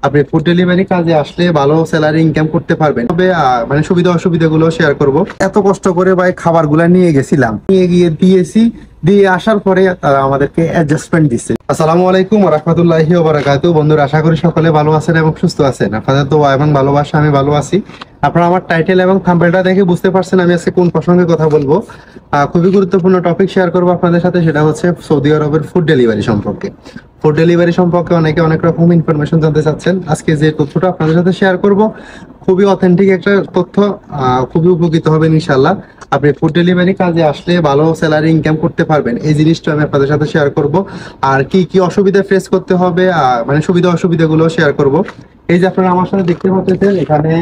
আপনি food delivery কাজে আসলে ভালো স্যালারি ইনকাম করতে পারবেন। তবে মানে সুবিধা অসুবিধা গুলো শেয়ার করব। এত কষ্ট করে ভাই খাবার গুলা নিয়ে গেছিলাম, নিয়ে গিয়ে দিয়েছি, দিয়ে আসার পরে তারা আমাদেরকে অ্যাডজাস্টমেন্ট দিচ্ছে। আসসালামু আলাইকুম ওয়া রাহমাতুল্লাহি ওয়া বারাকাতুহু। বন্ধুরা, আশা করি সকলে ভালো আছেন এবং সুস্থ আছেন। আপনাদের দোয়া এবং ভালোবাসা আমি ভালো আছি। আপনারা আমার টাইটেল এবং থাম্বনেলটা দেখে বুঝতে পারছেন আমি আজকে কোন প্রসঙ্গে কথা বলবো। খুবই গুরুত্বপূর্ণ টপিক শেয়ার করবো আপনাদের সাথে, সেটা হচ্ছে সৌদি আরবের ফুড ডেলিভারি সম্পর্কে। ফুড ডেলিভারি সম্পর্কে অনেকে অনেক রকম ইনফরমেশন জানতে চাচ্ছেন। আজকে যে তথ্যটা আপনাদের সাথে শেয়ার করব খুবই অথেন্টিক একটা তথ্য, খুবই উপকৃত হবেন ইনশাল্লাহ। আপনি ফুড ডেলিভারি কাজে আসলে ভালো স্যালারি ইনকাম করতে পারবেন, এই জিনিসটা আমি আপনাদের সাথে শেয়ার করব। আর কি কি অসুবিধা ফেস করতে হবে, মানে সুবিধা অসুবিধা গুলো শেয়ার করব। এই যে আপনারা আমার সাথে দেখতে পাচ্ছেন, এখানে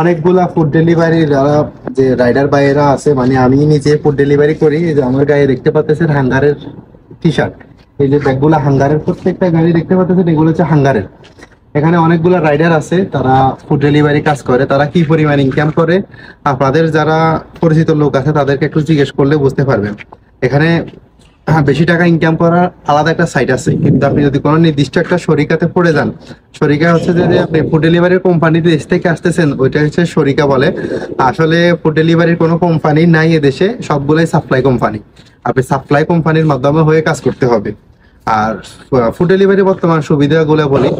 অনেকগুলা ফুড ডেলিভারি যারা যে রাইডার ভাইয়েরা আছে, মানে আমি নিজে ফুড ডেলিভারি করি। এই যে আমার গায়ে দেখতে পাচ্ছেন হাঙ্গারের টি শার্ট, এই যে ব্যাগগুলা হাঙ্গারের, প্রত্যেকটা গাড়ি দেখতে পাচ্ছেন এগুলো হচ্ছে হাঙ্গারের। এখানে অনেকগুলো রাইডার আছে, তারা ফুড ডেলিভারি কাজ করে। তারা কি পরিমাণ ইনকাম করে আপনাদের যারা পরিচিত লোক আছে তাদেরকে একটু জিজ্ঞেস করলে বুঝতে পারবেন। এখানে বেশি টাকা ইনকাম করার আলাদা একটা সাইট আছে, কিন্তু আপনি যদি কোনো নির্দিষ্ট একটা শরিকাতে পড়ে যান, শরিকা হচ্ছে যে আপনি ফুড ডেলিভারির কোম্পানিতে দেশ থেকে আসতেছেন, ওইটা হচ্ছে শরিকা বলে। আসলে ফুড ডেলিভারির কোনো কোম্পানি নাই এদেশে, সবগুলাই সাপ্লাই কোম্পানি। আপনি সাপ্লাই কোম্পানির মাধ্যমে হয়ে কাজ করতে হবে। আর ফুড ডেলিভারি বর্তমান সুবিধাগুলো বলি,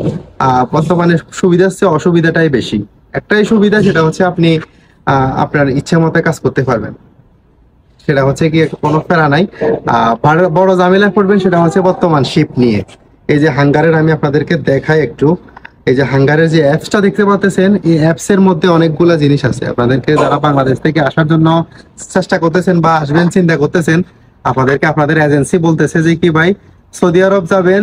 বর্তমানে সুবিধার চেয়ে অসুবিধাটাই বেশি। একটাই সুবিধা, সেটা হচ্ছে আপনি আপনার ইচ্ছা মতো কাজ করতে পারবেন। সেটা হচ্ছে কি কোনো প্যারা নাই। বড় ঝামেলা পড়বেন সেটা হচ্ছে বর্তমান শিপ নিয়ে। এই যে হাঙ্গারের আমি আপনাদেরকে দেখাই একটু। এই যে হাঙ্গারের যে অ্যাপসটা দেখতে পাচ্ছেন, এই অ্যাপস এর মধ্যে অনেকগুলা জিনিস আছে। আপনাদেরকে যারা বাংলাদেশ থেকে আসার জন্য চেষ্টা করতেছেন বা আসবেন চিন্তা করতেছেন, আপনাদেরকে আপনাদের এজেন্সি বলতেছে যে কি ভাই সৌদি আরব যাবেন,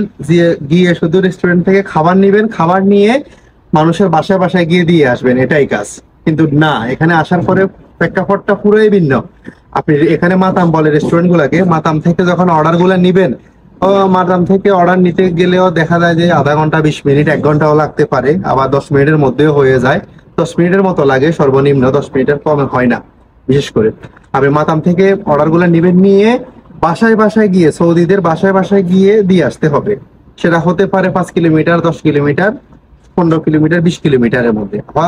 গিয়ে শুধু রেস্টুরেন্ট থেকে খাবার নিবেন, খাবার নিয়ে মানুষের বাসায় বাসায় গিয়ে দিয়ে আসবেন, এটাই কাজ। কিন্তু না, এখানে আসার পরে প্রেক্ষাপটটা পুরোই ভিন্ন। আপনি এখানে মাতাম বলে রেস্টুরেন্ট গুলাকে, মাতাম থেকে যখন অর্ডার গুলা নিবেন, ও মাতাম থেকে অর্ডার নিতে গেলেও দেখা যায় যে আধা ঘন্টা 20 মিনিট 1 ঘন্টাও লাগতে পারে, আবার 10 মিনিটের মধ্যেও হয়ে যায়। 10 মিনিটের মতো লাগে সর্বনিম্ন, 10 মিনিটের কমে হয় না। বিশেষ করে আপনি মাতাম থেকে অর্ডার গুলা নিবেন, নিয়ে বাসায় বাসায় গিয়ে, সৌদিদের বাসায় বাসায় গিয়ে দিয়ে আসতে হবে। সেটা হতে পারে 5 কিলোমিটার, 10 কিলোমিটার, 15 কিলোমিটার, 20 কিলোমিটারের মধ্যে। আবার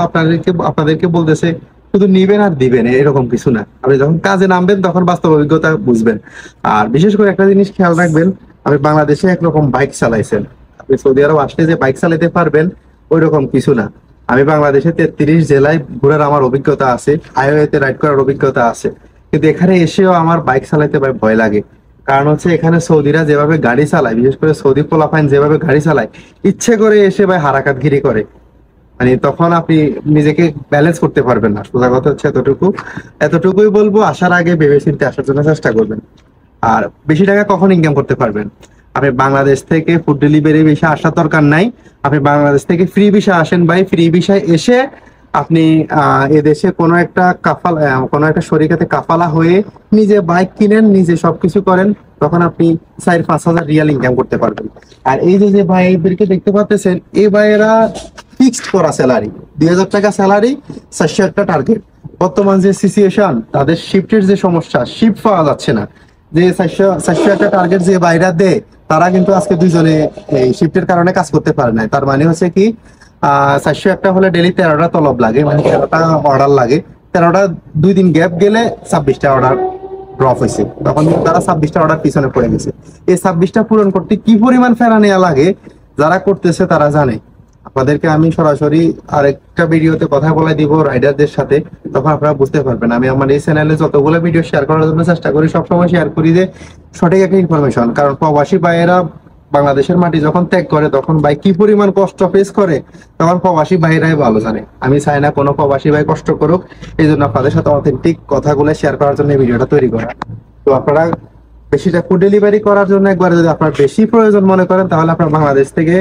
আপনাদেরকে বলতেছে শুধু নিবেন আর দিবেন, এরকম কিছু না। আপনি যখন কাজে নামবেন তখন বাস্তব অভিজ্ঞতা বুঝবেন। আর বিশেষ করে একটা জিনিস খেয়াল রাখবেন, আপনি বাংলাদেশে একরকম বাইক চালাইছেন, আপনি সৌদি আরব আসলে যে বাইক চালাতে পারবেন ওই রকম কিছু না। আমি বাংলাদেশে 33 জেলায় ঘোরার আমার অভিজ্ঞতা আছে, হাইওয়েতে রাইড করার অভিজ্ঞতা আছে, কিন্তু এখানে এসেও আমার বাইক চালাতে ভাই ভয় লাগে। কারণ হচ্ছে এখানে সৌদিরা যেভাবে গাড়ি চালায়, বিশেষ করে সৌদি পোলাপাইন যেভাবে গাড়ি চালায়, ইচ্ছে করে এসে ভাই হারাকাতগিরি করে। মানে তখন আপনি নিজেকে ব্যালেন্স করতে পারবেন না। সোজা কথা হচ্ছে এতটুকুই বলবো, আসার আগে ভেবে চিন্তে আসার জন্য চেষ্টা করবেন। আর বেশি টাকা কখন ইনকাম করতে পারবেন, আপনি বাংলাদেশ থেকে ফুড ডেলিভারি ভিসা আসার দরকার নাই। আপনি বাংলাদেশ থেকে ফ্রি ভিসা আসেন ভাই, ফ্রি ভিসায় এসে আপনি এদেশে কোনো একটা শরিকাতে কাফালা হয়ে নিজে বাইক কিনেন, নিজে সবকিছু করেন, তখন আপনি 4-5 হাজার রিয়াল ইনকাম করতে পারবেন। আর এই যে ভাইদেরকে দেখতে পাচ্ছেন, এই ভাইয়েরা ফিক্সড করা স্যালারি, 2,000 টাকা স্যালারি, 400 একটা টার্গেট। বর্তমান যে সিচুয়েশন, তাদের শিফটের যে সমস্যা, শিফট পাওয়া যাচ্ছে না। যে 400 একটা টার্গেট যে বাইরা দেয়, তারা কিন্তু আজকে দুইজনে এই শিফটের কারণে কাজ করতে পারে না। তার মানে হচ্ছে কি 400 একটা হলে ডেলি 13টা তলব লাগে, মানে 13টা অর্ডার লাগে। 13টা 2 দিন গ্যাপ গেলে 26টা অর্ডার ড্রপ হয়েছে, তখন তারা 26টা অর্ডার পিছনে পড়ে গেছে। এই 26টা পূরণ করতে কি পরিমাণ ফেরা নেওয়া লাগে, যারা করতেছে তারা জানে। আপনাদেরকে আমি সরাসরি আরেকটা ভিডিওতে কথা বলে দিব রাইডারদের সাথে, তখন আপনারা বুঝতে পারবেন। আমি আমার এই চ্যানেলে যতগুলো ভিডিও শেয়ার করার জন্য চেষ্টা করি, সবসময় শেয়ার করি যে সঠিক একটা ইনফরমেশন। কারণ প্রবাসী ভাইয়েরা বাংলাদেশের মাটি যখন ত্যাগ করে, তখন ভাই কি পরিমাণ কষ্ট ফেস করে, তখন প্রবাসী ভাইরাই ভালো জানে। আমি চাই না কোনো প্রবাসী ভাই কষ্ট করুক, এই জন্য আপনাদের সাথে অথেন্টিক কথাগুলো শেয়ার করার জন্য এই ভিডিওটা তৈরি করা। তো আপনারা বেশিটা ফুড ডেলিভারি করার জন্য একবার যদি আপনার বেশি প্রয়োজন মনে করেন, তাহলে আপনার বাংলাদেশ থেকে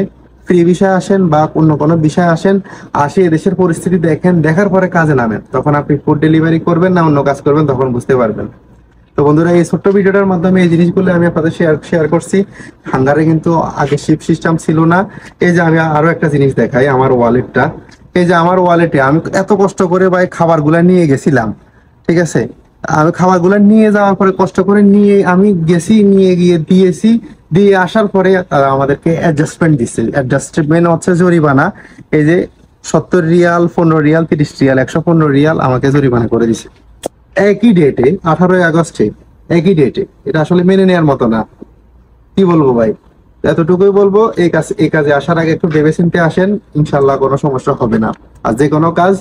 ফ্রি বিষয় আসেন বা অন্য কোনো বিষয় আসেন, আসে এদেশের পরিস্থিতি দেখেন, দেখার পরে কাজে নামেন। তখন আপনি ফুড ডেলিভারি করবেন না অন্য কাজ করবেন, তখন বুঝতে পারবেন। তো বন্ধুরা, এই ছোট্ট ভিডিওটার মাধ্যমে এই জিনিসগুলো আমি আপনাদের শেয়ার করছি। হাঙ্গারে কিন্তু আগে শিপ সিস্টেম ছিল না। এই যে আমি আরো একটা জিনিস দেখাই, আমার ওয়ালেটটা। এই যে আমার ওয়ালেটে আমি এত কষ্ট করে ভাই খাবারগুলা নিয়ে গেছিলাম, ঠিক আছে। আমি খাবারগুলা নিয়ে যাওয়ার পরে কষ্ট করে নিয়ে আমি গেছি, নিয়ে গিয়ে দিয়েছি, দিয়ে আসার পরে তারা আমাদেরকে অ্যাডজাস্টমেন্ট দিচ্ছে। অ্যাডজাস্টমেন্ট হচ্ছে জরিমানা। এই যে 70 রিয়াল, 15 রিয়াল, 30 রিয়াল, 115 রিয়াল আমাকে জরিমানা করে দিছে একই ডেটে, 18 আগস্টে, একই ডেটে। এটা আসলে মেনে নেওয়ার মতো না। কি বলবো ভাই, এতটুকুই বলবো, এই কাজে আসার আগে একটু ভেবেচিন্তে আসেন, ইনশাল্লাহ কোনো সমস্যা হবে না। আর যে কোনো কাজ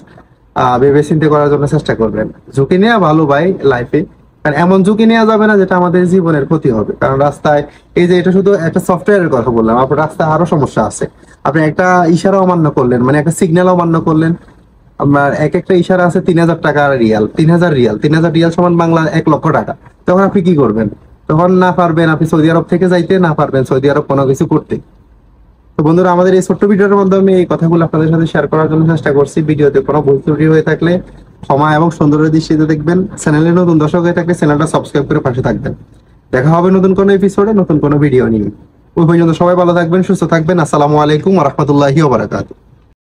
ভেবেচিন্তে করার জন্য চেষ্টা করবেন। ঝুঁকি নেওয়া ভালো ভাই লাইফে, কারণ এমন ঝুঁকি নেওয়া যাবে না যেটা আমাদের জীবনের ক্ষতি হবে। কারণ রাস্তায়, এই যে এটা শুধু একটা সফটওয়্যারের কথা বললাম, আপনার রাস্তায় আরো সমস্যা আছে। আপনি একটা ইশারা অমান্য করলেন, মানে একটা সিগন্যাল অমান্য করলেন, আপনার এক একটা ইশারা আছে 3000 টাকা রিয়াল, 3000 রিয়াল, 3000 রিয়াল সমান বাংলা 1 লক্ষ টাকা। তখন আপনি কি করবেন? তখন না পারবেন আপনি সৌদি আরব থেকে যাইতে, না পারবেন সৌদি আরব কোনো কিছু করতে। তো বন্ধুরা, আমাদের এই ছোট্ট ভিডিওর মাধ্যমে এই কথাগুলো আপনাদের সাথে শেয়ার করার জন্য চেষ্টা করছি। ভিডিওতে কোনো ভুল ত্রুটি হয়ে থাকলে ক্ষমা এবং সুন্দরের দৃষ্টিতে দেখবেন। চ্যানেলে নতুন দর্শক হয়ে থাকলে চ্যানেলটা সাবস্ক্রাইব করে পাশে থাকবেন। দেখা হবে নতুন কোনো এপিসোডে, নতুন কোনো ভিডিও নিয়ে। ওই পর্যন্ত সবাই ভালো থাকবেন, সুস্থ থাকবেন। আসসালামু আলাইকুম ওয়া রাহমাতুল্লাহি ওয়া বারাকাতুহু।